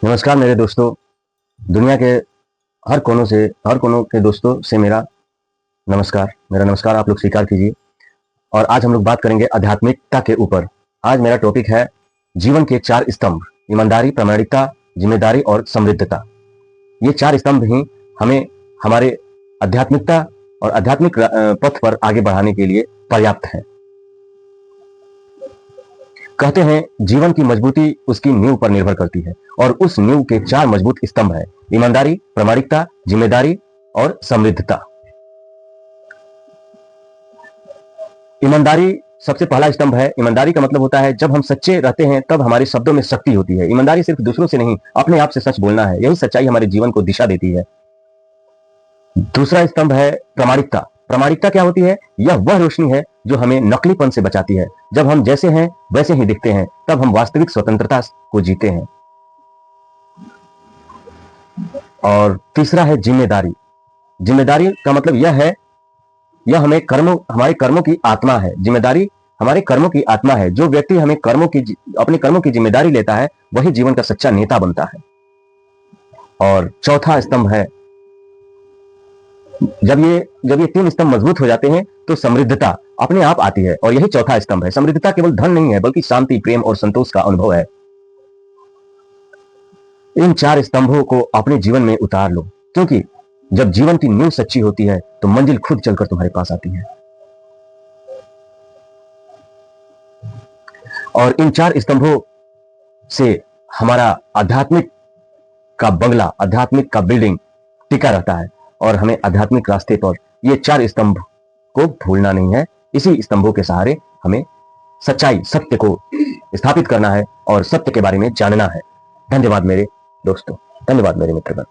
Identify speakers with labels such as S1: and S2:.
S1: नमस्कार मेरे दोस्तों। दुनिया के हर कोनों के दोस्तों से मेरा नमस्कार आप लोग स्वीकार कीजिए। और आज हम लोग बात करेंगे आध्यात्मिकता के ऊपर। आज मेरा टॉपिक है जीवन के 4 स्तंभ: ईमानदारी, प्रामाणिकता, जिम्मेदारी और समृद्धता। ये 4 स्तंभ ही हमें हमारे आध्यात्मिकता और आध्यात्मिक पथ पर आगे बढ़ाने के लिए पर्याप्त है। कहते हैं जीवन की मजबूती उसकी नींव पर निर्भर करती है, और उस नींव के 4 मजबूत स्तंभ हैं: ईमानदारी, प्रामाणिकता, जिम्मेदारी और समृद्धता। ईमानदारी सबसे पहला स्तंभ है। ईमानदारी का मतलब होता है जब हम सच्चे रहते हैं तब हमारे शब्दों में शक्ति होती है। ईमानदारी सिर्फ दूसरों से नहीं, अपने आप से सच बोलना है। यही सच्चाई हमारे जीवन को दिशा देती है। दूसरा स्तंभ है प्रामाणिकता। प्रामाणिकता क्या होती है? यह वह रोशनी है जो हमें नकलीपन से बचाती है। जब हम जैसे हैं वैसे ही दिखते हैं तब हम वास्तविक स्वतंत्रता को जीते हैं। और तीसरा है जिम्मेदारी। जिम्मेदारी का मतलब यह हमारे कर्मों की आत्मा है। जिम्मेदारी हमारे कर्मों की आत्मा है। जो व्यक्ति अपने कर्मों की जिम्मेदारी लेता है वही जीवन का सच्चा नेता बनता है। और चौथा स्तंभ है, जब ये 3 स्तंभ मजबूत हो जाते हैं तो समृद्धता अपने आप आती है, और यही चौथा स्तंभ है। समृद्धता केवल धन नहीं है बल्कि शांति, प्रेम और संतोष का अनुभव है। इन 4 स्तंभों को अपने जीवन में उतार लो, क्योंकि जब जीवन की नींव सच्ची होती है तो मंजिल खुद चलकर तुम्हारे पास आती है। और इन 4 स्तंभों से हमारा आध्यात्मिक का बंगला, आध्यात्मिक का बिल्डिंग टिका रहता है, और हमें आध्यात्मिक रास्ते पर ये 4 स्तंभ को भूलना नहीं है। इसी स्तंभों के सहारे हमें सच्चाई, सत्य को स्थापित करना है और सत्य के बारे में जानना है। धन्यवाद मेरे दोस्तों, धन्यवाद मेरे मित्रगण।